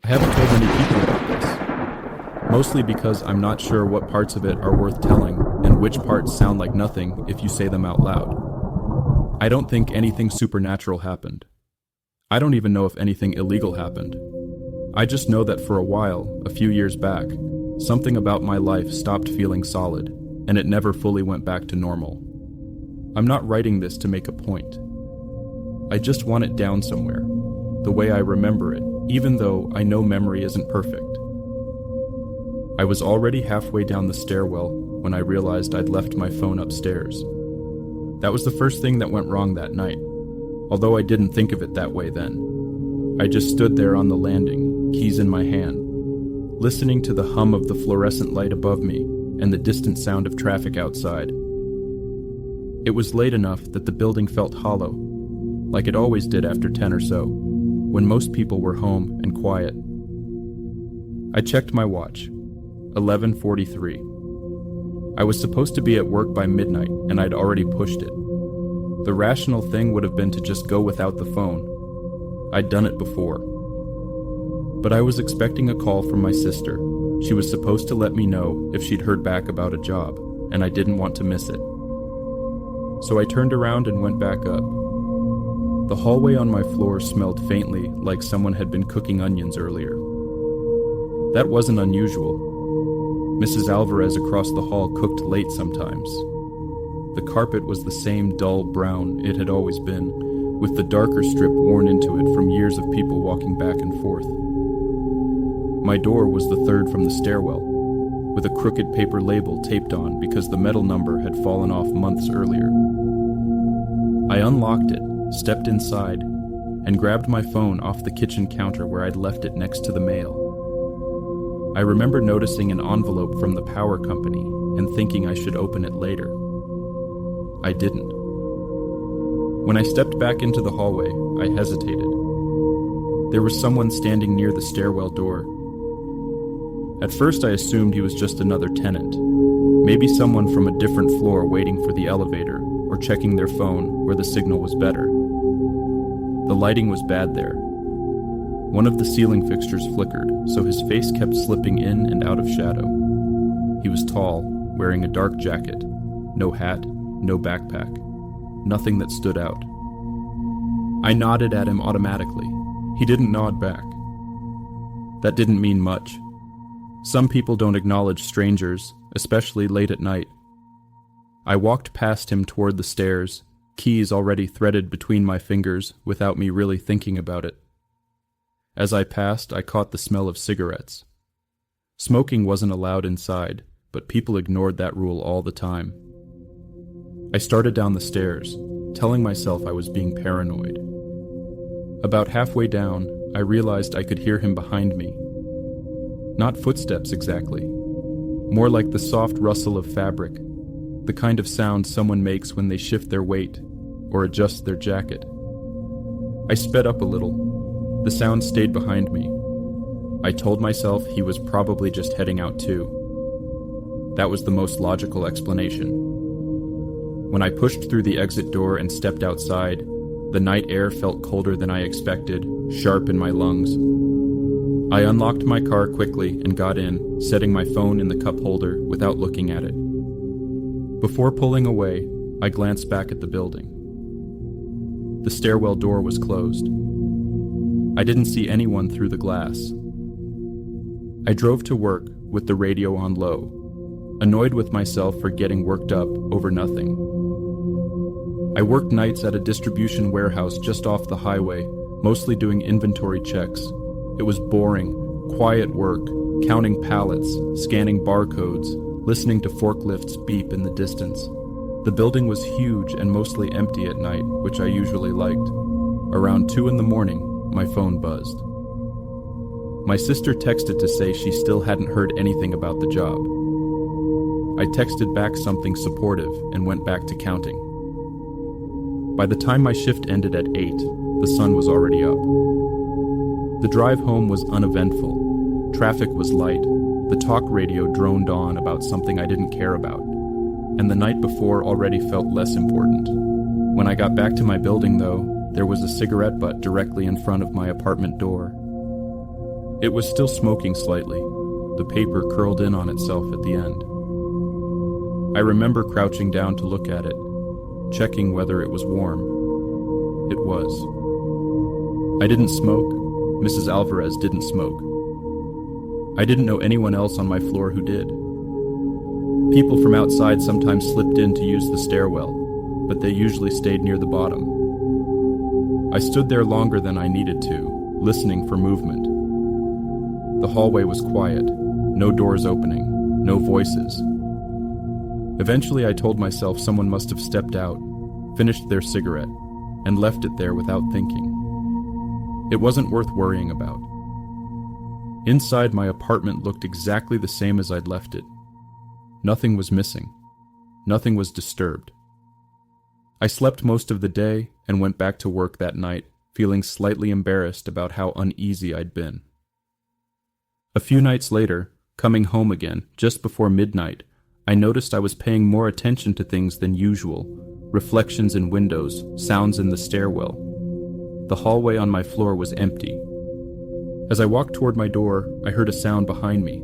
I haven't told many people about this, mostly because I'm not sure what parts of it are worth telling and which parts sound like nothing if you say them out loud. I don't think anything supernatural happened. I don't even know if anything illegal happened. I just know that for a while, a few years back, something about my life stopped feeling solid, and it never fully went back to normal. I'm not writing this to make a point. I just want it down somewhere, the way I remember it, even though I know memory isn't perfect. I was already halfway down the stairwell when I realized I'd left my phone upstairs. That was the first thing that went wrong that night, although I didn't think of it that way then. I just stood there on the landing, keys in my hand, listening to the hum of the fluorescent light above me and the distant sound of traffic outside. It was late enough that the building felt hollow, like it always did after 10 or so, when most people were home and quiet. I checked my watch, 11:43. I was supposed to be at work by midnight, and I'd already pushed it. The rational thing would have been to just go without the phone. I'd done it before. But I was expecting a call from my sister. She was supposed to let me know if she'd heard back about a job, and I didn't want to miss it. So I turned around and went back up. The hallway on my floor smelled faintly like someone had been cooking onions earlier. That wasn't unusual. Mrs. Alvarez across the hall cooked late sometimes. The carpet was the same dull brown it had always been, with the darker strip worn into it from years of people walking back and forth. My door was the third from the stairwell, with a crooked paper label taped on because the metal number had fallen off months earlier. I unlocked it, stepped inside, and grabbed my phone off the kitchen counter where I'd left it next to the mail. I remember noticing an envelope from the power company and thinking I should open it later. I didn't. When I stepped back into the hallway, I hesitated. There was someone standing near the stairwell door. At first I assumed he was just another tenant, maybe someone from a different floor waiting for the elevator or checking their phone where the signal was better. The lighting was bad there. One of the ceiling fixtures flickered, so his face kept slipping in and out of shadow. He was tall, wearing a dark jacket, no hat, no backpack, nothing that stood out. I nodded at him automatically. He didn't nod back. That didn't mean much. Some people don't acknowledge strangers, especially late at night. I walked past him toward the stairs, keys already threaded between my fingers without me really thinking about it. As I passed, I caught the smell of cigarettes. Smoking wasn't allowed inside, but people ignored that rule all the time. I started down the stairs, telling myself I was being paranoid. About halfway down, I realized I could hear him behind me. Not footsteps exactly, more like the soft rustle of fabric, the kind of sound someone makes when they shift their weight or adjust their jacket. I sped up a little. The sound stayed behind me. I told myself he was probably just heading out too. That was the most logical explanation. When I pushed through the exit door and stepped outside, the night air felt colder than I expected, sharp in my lungs. I unlocked my car quickly and got in, setting my phone in the cup holder without looking at it. Before pulling away, I glanced back at the building. The stairwell door was closed. I didn't see anyone through the glass. I drove to work with the radio on low, annoyed with myself for getting worked up over nothing. I worked nights at a distribution warehouse just off the highway, mostly doing inventory checks. It was boring, quiet work, counting pallets, scanning barcodes, listening to forklifts beep in the distance. The building was huge and mostly empty at night, which I usually liked. Around 2 a.m, my phone buzzed. My sister texted to say she still hadn't heard anything about the job. I texted back something supportive and went back to counting. By the time my shift ended at 8, the sun was already up. The drive home was uneventful. Traffic was light. The talk radio droned on about something I didn't care about, and the night before already felt less important. When I got back to my building, though, there was a cigarette butt directly in front of my apartment door. It was still smoking slightly, the paper curled in on itself at the end. I remember crouching down to look at it, checking whether it was warm. It was. I didn't smoke. Mrs. Alvarez didn't smoke. I didn't know anyone else on my floor who did. People from outside sometimes slipped in to use the stairwell, but they usually stayed near the bottom. I stood there longer than I needed to, listening for movement. The hallway was quiet, no doors opening, no voices. Eventually I told myself someone must have stepped out, finished their cigarette, and left it there without thinking. It wasn't worth worrying about. Inside, my apartment looked exactly the same as I'd left it. Nothing was missing. Nothing was disturbed. I slept most of the day and went back to work that night, feeling slightly embarrassed about how uneasy I'd been. A few nights later, coming home again, just before midnight, I noticed I was paying more attention to things than usual: reflections in windows, sounds in the stairwell. The hallway on my floor was empty. As I walked toward my door, I heard a sound behind me.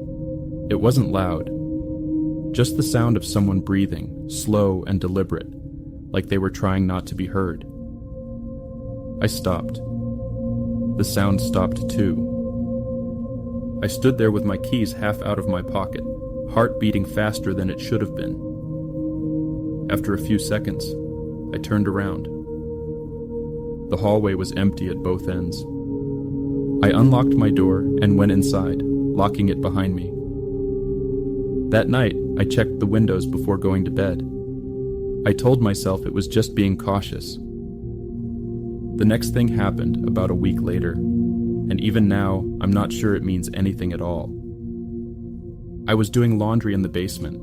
It wasn't loud, just the sound of someone breathing, slow and deliberate, like they were trying not to be heard. I stopped. The sound stopped too. I stood there with my keys half out of my pocket, heart beating faster than it should have been. After a few seconds, I turned around. The hallway was empty at both ends. I unlocked my door and went inside, locking it behind me. That night, I checked the windows before going to bed. I told myself it was just being cautious. The next thing happened about a week later, and even now, I'm not sure it means anything at all. I was doing laundry in the basement.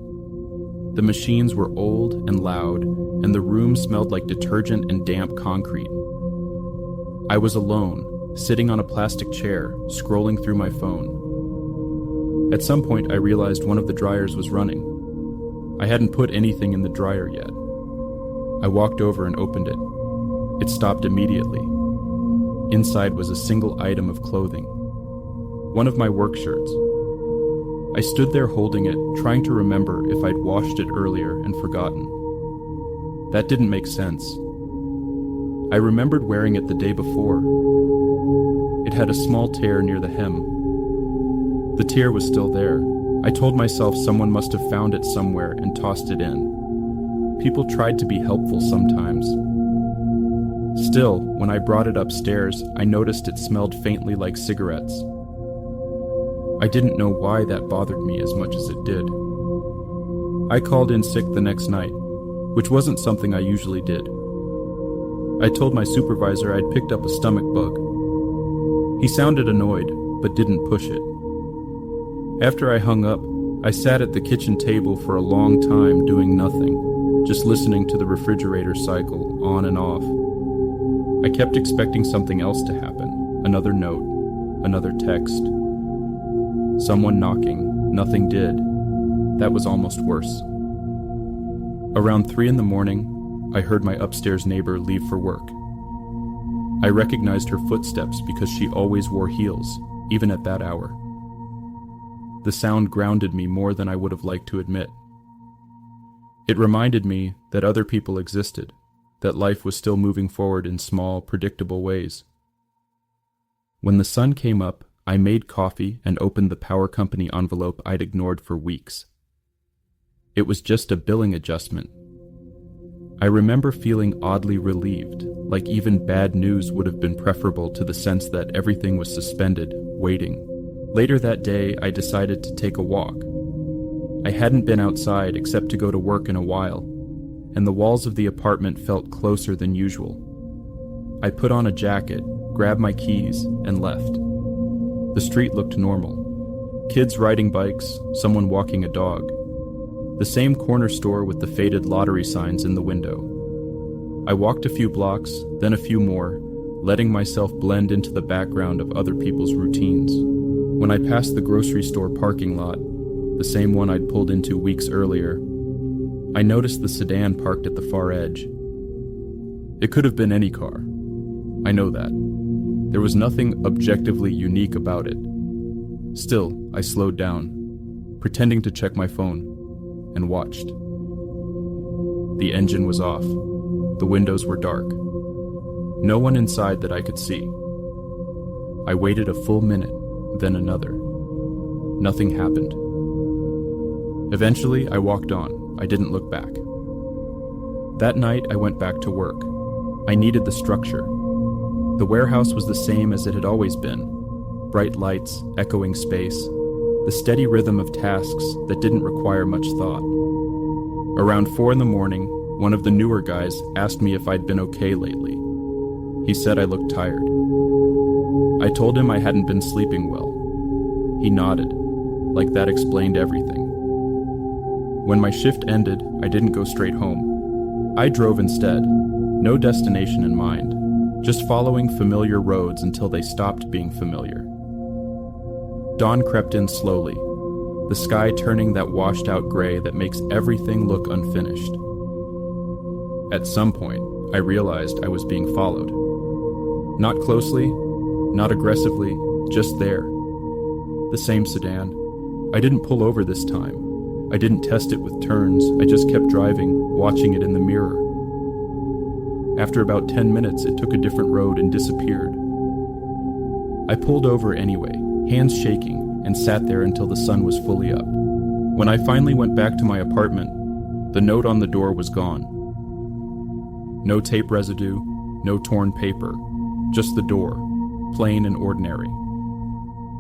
The machines were old and loud, and the room smelled like detergent and damp concrete. I was alone, sitting on a plastic chair, scrolling through my phone. At some point, I realized one of the dryers was running. I hadn't put anything in the dryer yet. I walked over and opened it. It stopped immediately. Inside was a single item of clothing. One of my work shirts. I stood there holding it, trying to remember if I'd washed it earlier and forgotten. That didn't make sense. I remembered wearing it the day before. It had a small tear near the hem. The tear was still there. I told myself someone must have found it somewhere and tossed it in. People tried to be helpful sometimes. Still, when I brought it upstairs, I noticed it smelled faintly like cigarettes. I didn't know why that bothered me as much as it did. I called in sick the next night, which wasn't something I usually did. I told my supervisor I'd picked up a stomach bug. He sounded annoyed, but didn't push it. After I hung up, I sat at the kitchen table for a long time doing nothing, just listening to the refrigerator cycle on and off. I kept expecting something else to happen, another note, another text. Someone knocking, nothing did. That was almost worse. Around 3 a.m, I heard my upstairs neighbor leave for work. I recognized her footsteps because she always wore heels, even at that hour. The sound grounded me more than I would have liked to admit. It reminded me that other people existed, that life was still moving forward in small, predictable ways. When the sun came up, I made coffee and opened the power company envelope I'd ignored for weeks. It was just a billing adjustment. I remember feeling oddly relieved, like even bad news would have been preferable to the sense that everything was suspended, waiting. Later that day, I decided to take a walk. I hadn't been outside except to go to work in a while, and the walls of the apartment felt closer than usual. I put on a jacket, grabbed my keys, and left. The street looked normal. Kids riding bikes, someone walking a dog. The same corner store with the faded lottery signs in the window. I walked a few blocks, then a few more, letting myself blend into the background of other people's routines. When I passed the grocery store parking lot, the same one I'd pulled into weeks earlier, I noticed the sedan parked at the far edge. It could have been any car. I know that. There was nothing objectively unique about it, Still, I slowed down, pretending to check my phone, and watched. The engine was off. The windows were dark. No one inside that I could see. I waited a full minute, then another. Nothing happened. Eventually, I walked on. I didn't look back. That night, I went back to work. I needed the structure. The warehouse was the same as it had always been. Bright lights, echoing space, the steady rhythm of tasks that didn't require much thought. Around 4 a.m, one of the newer guys asked me if I'd been okay lately. He said I looked tired. I told him I hadn't been sleeping well. He nodded, like that explained everything. When my shift ended, I didn't go straight home. I drove instead, no destination in mind, just following familiar roads until they stopped being familiar. Dawn crept in slowly, the sky turning that washed-out gray that makes everything look unfinished. At some point, I realized I was being followed. Not closely, not aggressively, just there. The same sedan. I didn't pull over this time. I didn't test it with turns. I just kept driving, watching it in the mirror. After about 10 minutes, it took a different road and disappeared. I pulled over anyway, hands shaking, and sat there until the sun was fully up. When I finally went back to my apartment, the note on the door was gone. No tape residue, no torn paper, just the door, plain and ordinary.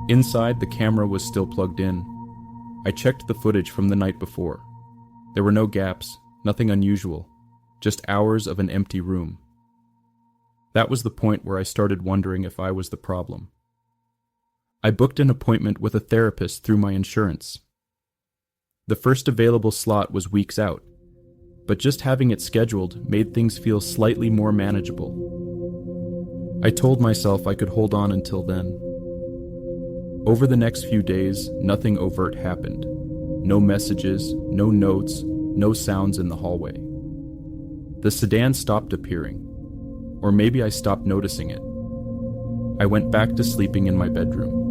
Inside, the camera was still plugged in. I checked the footage from the night before. There were no gaps, nothing unusual, just hours of an empty room. That was the point where I started wondering if I was the problem. I booked an appointment with a therapist through my insurance. The first available slot was weeks out, but just having it scheduled made things feel slightly more manageable. I told myself I could hold on until then. Over the next few days, nothing overt happened. No messages, no notes, no sounds in the hallway. The sedan stopped appearing, or maybe I stopped noticing it. I went back to sleeping in my bedroom.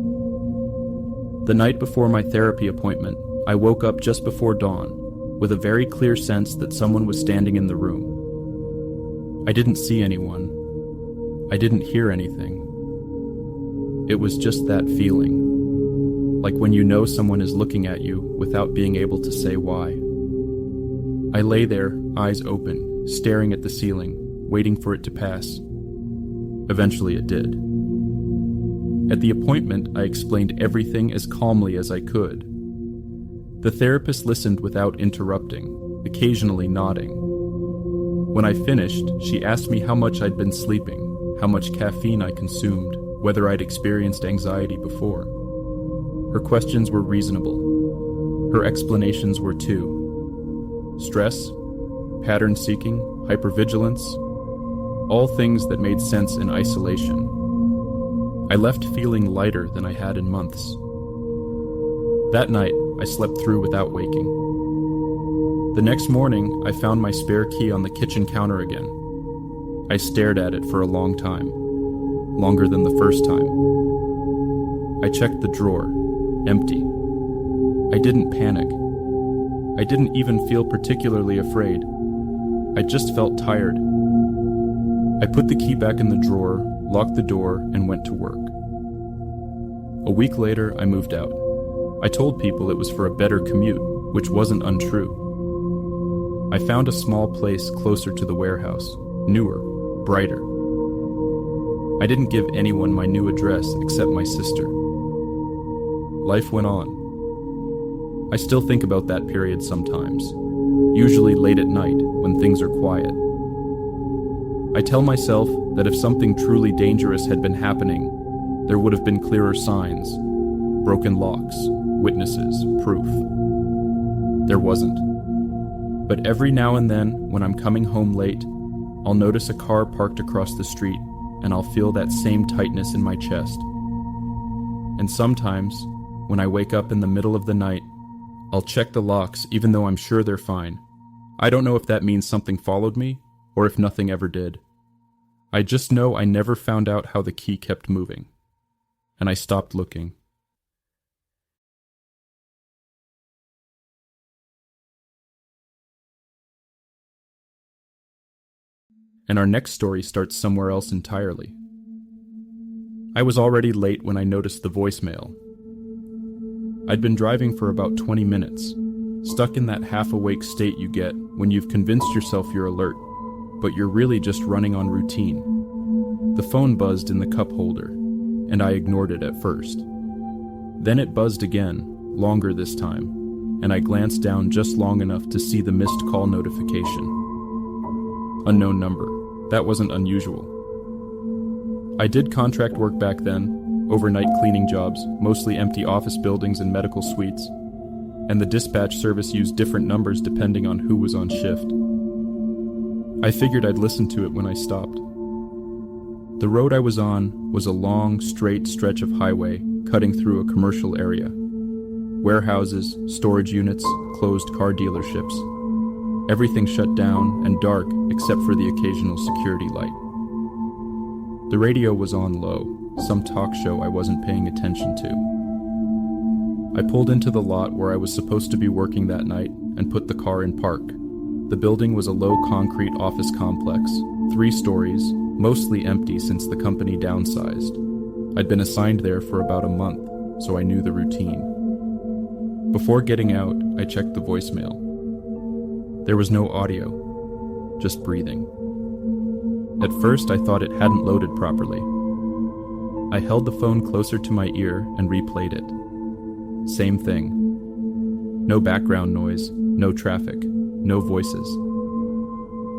The night before my therapy appointment, I woke up just before dawn, with a very clear sense that someone was standing in the room. I didn't see anyone. I didn't hear anything. It was just that feeling, like when you know someone is looking at you without being able to say why. I lay there, eyes open, staring at the ceiling, waiting for it to pass. Eventually it did. At the appointment, I explained everything as calmly as I could. The therapist listened without interrupting, occasionally nodding. When I finished, she asked me how much I'd been sleeping, how much caffeine I consumed, whether I'd experienced anxiety before. Her questions were reasonable. Her explanations were too. Stress, pattern seeking, hypervigilance, all things that made sense in isolation. I left feeling lighter than I had in months. That night, I slept through without waking. The next morning, I found my spare key on the kitchen counter again. I stared at it for a long time, longer than the first time. I checked the drawer, empty. I didn't panic. I didn't even feel particularly afraid. I just felt tired. I put the key back in the drawer, locked the door, and went to work. A week later, I moved out. I told people it was for a better commute, which wasn't untrue. I found a small place closer to the warehouse, newer, brighter. I didn't give anyone my new address except my sister. Life went on. I still think about that period sometimes, usually late at night when things are quiet. I tell myself that if something truly dangerous had been happening, there would have been clearer signs, broken locks, witnesses, proof. There wasn't. But every now and then, when I'm coming home late, I'll notice a car parked across the street, and I'll feel that same tightness in my chest. And sometimes, when I wake up in the middle of the night, I'll check the locks even though I'm sure they're fine. I don't know if that means something followed me, or if nothing ever did. I just know I never found out how the key kept moving, and I stopped looking. and our next story starts somewhere else entirely. I was already late when I noticed the voicemail. I'd been driving for about 20 minutes, stuck in that half-awake state you get when you've convinced yourself you're alert, but you're really just running on routine. The phone buzzed in the cup holder, and I ignored it at first. Then it buzzed again, longer this time, and I glanced down just long enough to see the missed call notification. Unknown number. That wasn't unusual. I did contract work back then, overnight cleaning jobs, mostly empty office buildings and medical suites, and the dispatch service used different numbers depending on who was on shift. I figured I'd listen to it when I stopped. The road I was on was a long, straight stretch of highway cutting through a commercial area. Warehouses, storage units, closed car dealerships. Everything shut down and dark except for the occasional security light. The radio was on low, some talk show I wasn't paying attention to. I pulled into the lot where I was supposed to be working that night and put the car in park. The building was a low concrete office complex, 3 stories, mostly empty since the company downsized. I'd been assigned there for about a month, so I knew the routine. Before getting out, I checked the voicemail. There was no audio, just breathing. At first, I thought it hadn't loaded properly. I held the phone closer to my ear and replayed it. Same thing. No background noise, no traffic, no voices.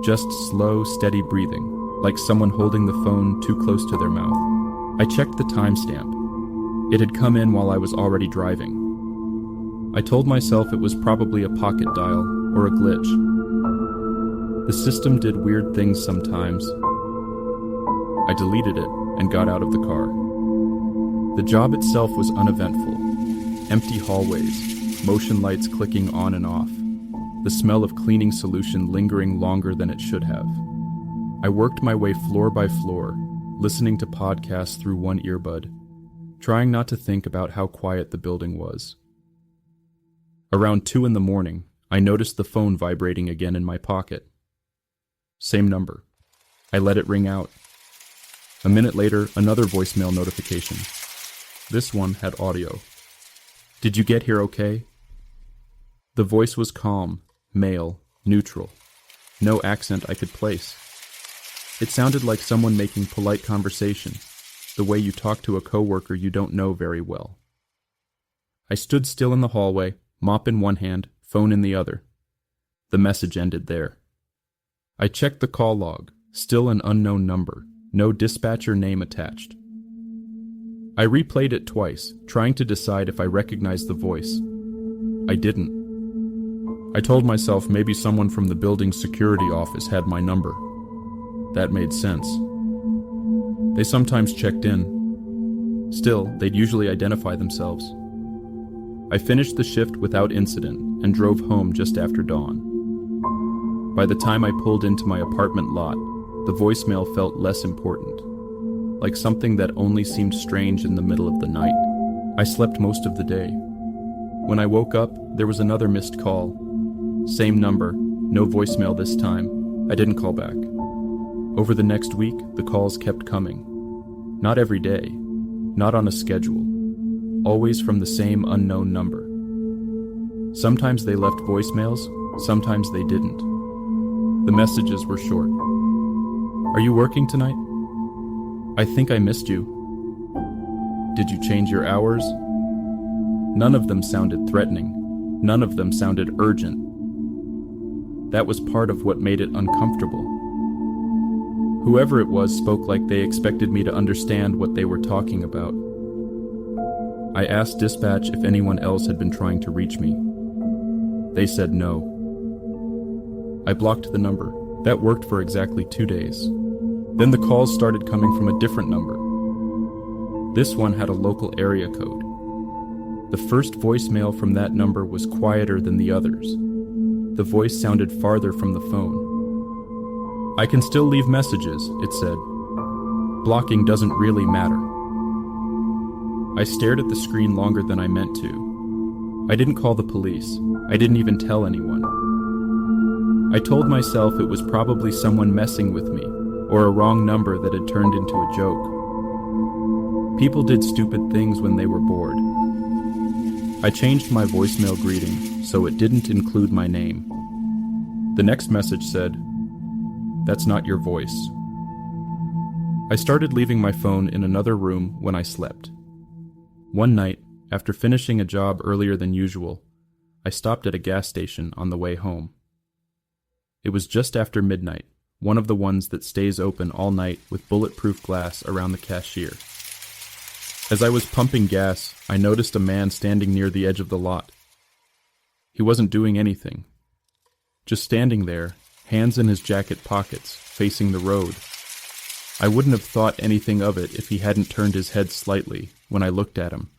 Just slow, steady breathing, like someone holding the phone too close to their mouth. I checked the timestamp. It had come in while I was already driving. I told myself it was probably a pocket dial or a glitch. The system did weird things sometimes. I deleted it and got out of the car. The job itself was uneventful. Empty hallways, motion lights clicking on and off, the smell of cleaning solution lingering longer than it should have. I worked my way floor by floor, listening to podcasts through one earbud, trying not to think about how quiet the building was. Around 2 a.m, I noticed the phone vibrating again in my pocket. Same number. I let it ring out. A minute later, another voicemail notification. This one had audio. "Did you get here okay?" The voice was calm, male, neutral. No accent I could place. It sounded like someone making polite conversation, the way you talk to a coworker you don't know very well. I stood still in the hallway, mop in one hand, phone in the other. The message ended there. I checked the call log, still an unknown number, no dispatcher name attached. I replayed it twice, trying to decide if I recognized the voice. I didn't. I told myself maybe someone from the building's security office had my number. That made sense. They sometimes checked in. Still, they'd usually identify themselves. I finished the shift without incident and drove home just after dawn. By the time I pulled into my apartment lot, the voicemail felt less important, like something that only seemed strange in the middle of the night. I slept most of the day. When I woke up, there was another missed call. Same number, no voicemail this time. I didn't call back. Over the next week, the calls kept coming. Not every day, not on a schedule, always from the same unknown number. Sometimes they left voicemails, sometimes they didn't. The messages were short. "Are you working tonight? I think I missed you. Did you change your hours?" None of them sounded threatening. None of them sounded urgent. That was part of what made it uncomfortable. Whoever it was spoke like they expected me to understand what they were talking about. I asked dispatch if anyone else had been trying to reach me. They said no. I blocked the number. That worked for exactly 2 days. Then the calls started coming from a different number. This one had a local area code. The first voicemail from that number was quieter than the others. The voice sounded farther from the phone. "I can still leave messages," it said. "Blocking doesn't really matter." I stared at the screen longer than I meant to. I didn't call the police. I didn't even tell anyone. I told myself it was probably someone messing with me, or a wrong number that had turned into a joke. People did stupid things when they were bored. I changed my voicemail greeting so it didn't include my name. The next message said, "That's not your voice." I started leaving my phone in another room when I slept. One night, after finishing a job earlier than usual, I stopped at a gas station on the way home. It was just after midnight, one of the ones that stays open all night with bulletproof glass around the cashier. As I was pumping gas, I noticed a man standing near the edge of the lot. He wasn't doing anything, just standing there, hands in his jacket pockets, facing the road. I wouldn't have thought anything of it if he hadn't turned his head slightly when I looked at him.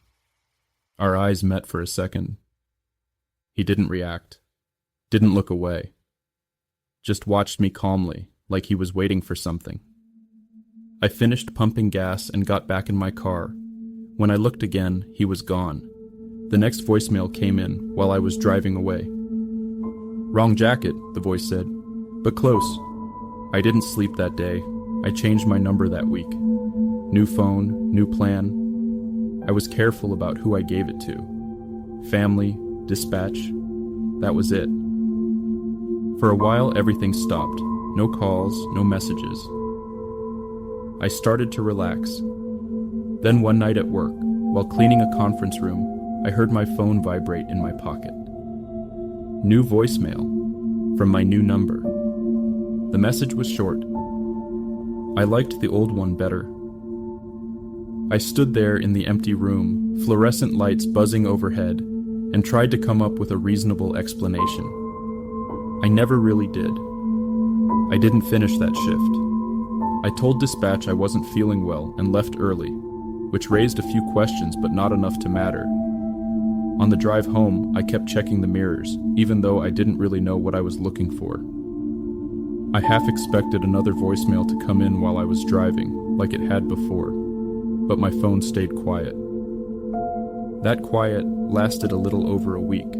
Our eyes met for a second. He didn't react, didn't look away, just watched me calmly, like he was waiting for something. I finished pumping gas and got back in my car. When I looked again, he was gone. The next voicemail came in while I was driving away. "Wrong jacket," the voice said, "but close." I didn't sleep that day. I changed my number that week. New phone, new plan. I was careful about who I gave it to. Family, dispatch, that was it. For a while, everything stopped. No calls, no messages. I started to relax. Then one night at work, while cleaning a conference room, I heard my phone vibrate in my pocket. New voicemail from my new number. The message was short. I liked the old one better. I stood there in the empty room, fluorescent lights buzzing overhead, and tried to come up with a reasonable explanation. I never really did. I didn't finish that shift. I told dispatch I wasn't feeling well and left early, which raised a few questions but not enough to matter. On the drive home, I kept checking the mirrors, even though I didn't really know what I was looking for. I half expected another voicemail to come in while I was driving, like it had before, but my phone stayed quiet. That quiet lasted a little over a week.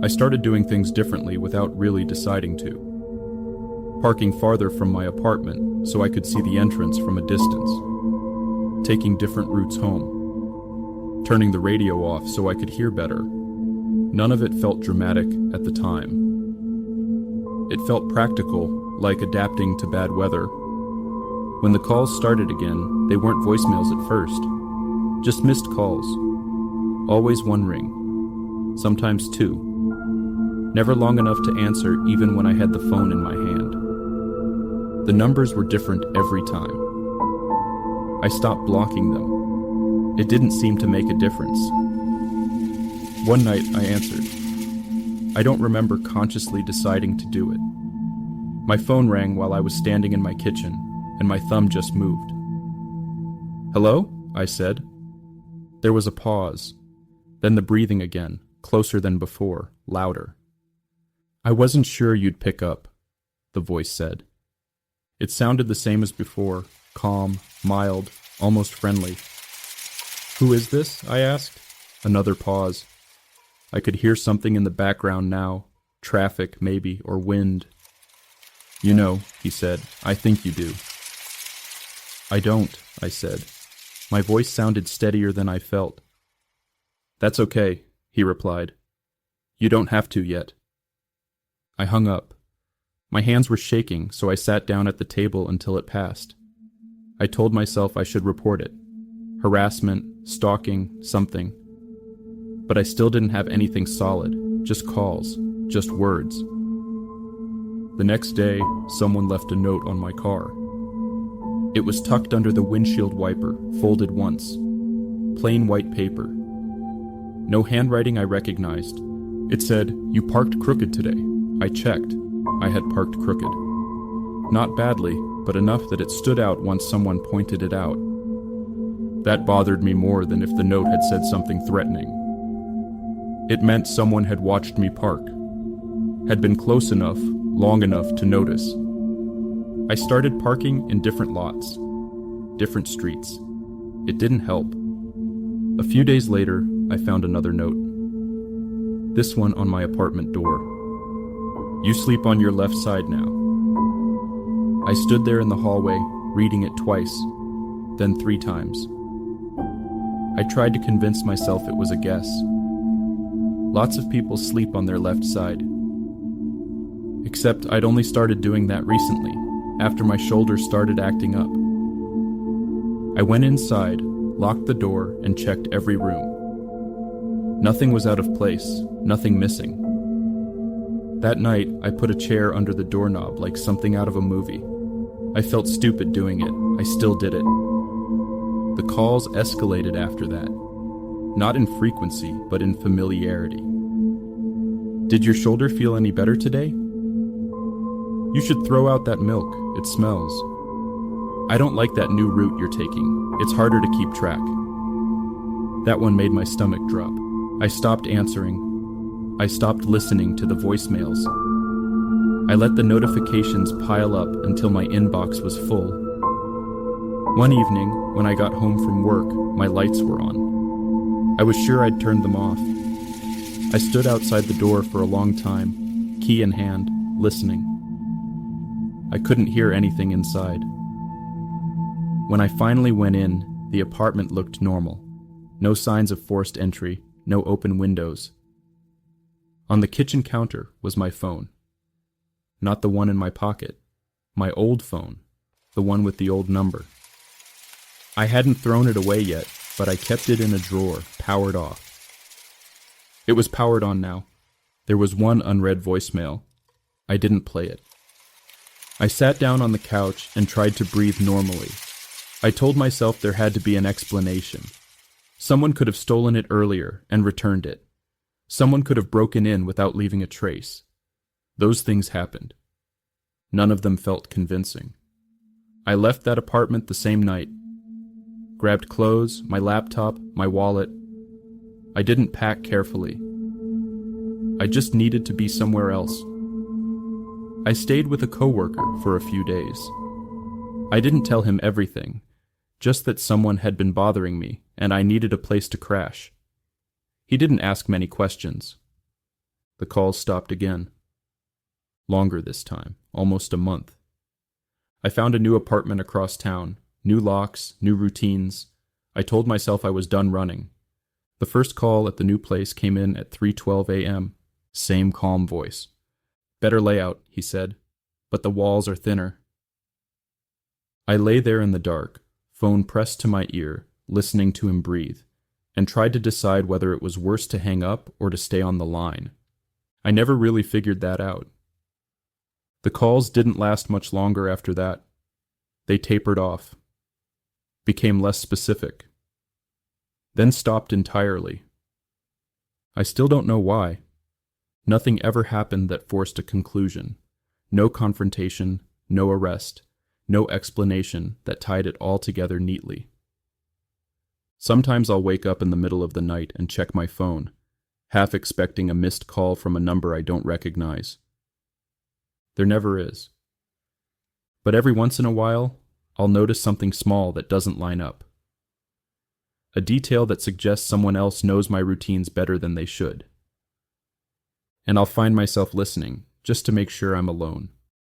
I started doing things differently without really deciding to. Parking farther from my apartment so I could see the entrance from a distance. Taking different routes home. Turning the radio off so I could hear better. None of it felt dramatic at the time. It felt practical, like adapting to bad weather. When the calls started again, they weren't voicemails at first. Just missed calls. Always one ring. Sometimes two. Never long enough to answer even when I had the phone in my hand. The numbers were different every time. I stopped blocking them. It didn't seem to make a difference. One night I answered. I don't remember consciously deciding to do it. My phone rang while I was standing in my kitchen, and my thumb just moved. "Hello?" I said. There was a pause, then the breathing again, closer than before, louder. "I wasn't sure you'd pick up," the voice said. It sounded the same as before, calm, mild, almost friendly. "Who is this?" I asked. Another pause. I could hear something in the background now, traffic maybe, or wind. "You know," he said, "I think you do." "I don't," I said. My voice sounded steadier than I felt. "That's okay," he replied. "You don't have to yet." I hung up. My hands were shaking, so I sat down at the table until it passed. I told myself I should report it. Harassment, stalking, something. But I still didn't have anything solid, just calls, just words. The next day, someone left a note on my car. It was tucked under the windshield wiper, folded once. Plain white paper. No handwriting I recognized. It said, "You parked crooked today." I checked. I had parked crooked. Not badly, but enough that it stood out once someone pointed it out. That bothered me more than if the note had said something threatening. It meant someone had watched me park, had been close enough, long enough to notice. I started parking in different lots, different streets. It didn't help. A few days later, I found another note. This one on my apartment door. "You sleep on your left side now." I stood there in the hallway, reading it twice, then 3 times. I tried to convince myself it was a guess. Lots of people sleep on their left side. Except I'd only started doing that recently, after my shoulders started acting up. I went inside, locked the door, and checked every room. Nothing was out of place, nothing missing. That night, I put a chair under the doorknob like something out of a movie. I felt stupid doing it. I still did it. The calls escalated after that. Not in frequency, but in familiarity. Did your shoulder feel any better today? You should throw out that milk. It smells. I don't like that new route you're taking. It's harder to keep track. That one made my stomach drop. I stopped answering. I stopped listening to the voicemails. I let the notifications pile up until my inbox was full. One evening, when I got home from work, my lights were on. I was sure I'd turned them off. I stood outside the door for a long time, key in hand, listening. I couldn't hear anything inside. When I finally went in, the apartment looked normal. No signs of forced entry, no open windows. On the kitchen counter was my phone. Not the one in my pocket. My old phone. The one with the old number. I hadn't thrown it away yet, but I kept it in a drawer, powered off. It was powered on now. There was one unread voicemail. I didn't play it. I sat down on the couch and tried to breathe normally. I told myself there had to be an explanation. Someone could have stolen it earlier and returned it. Someone could have broken in without leaving a trace. Those things happened. None of them felt convincing. I left that apartment the same night. Grabbed clothes, my laptop, my wallet. I didn't pack carefully. I just needed to be somewhere else. I stayed with a coworker for a few days. I didn't tell him everything, just that someone had been bothering me and I needed a place to crash. He didn't ask many questions. The calls stopped again. Longer this time, almost a month. I found a new apartment across town, new locks, new routines. I told myself I was done running. The first call at the new place came in at 3:12 a.m. Same calm voice. Better layout, he said, but the walls are thinner. I lay there in the dark, phone pressed to my ear, listening to him breathe, and tried to decide whether it was worse to hang up or to stay on the line. I never really figured that out. The calls didn't last much longer after that. They tapered off, became less specific, then stopped entirely. I still don't know why. Nothing ever happened that forced a conclusion. No confrontation, no arrest, no explanation that tied it all together neatly. Sometimes I'll wake up in the middle of the night and check my phone, half expecting a missed call from a number I don't recognize. There never is. But every once in a while, I'll notice something small that doesn't line up. A detail that suggests someone else knows my routines better than they should. And I'll find myself listening, just to make sure I'm alone.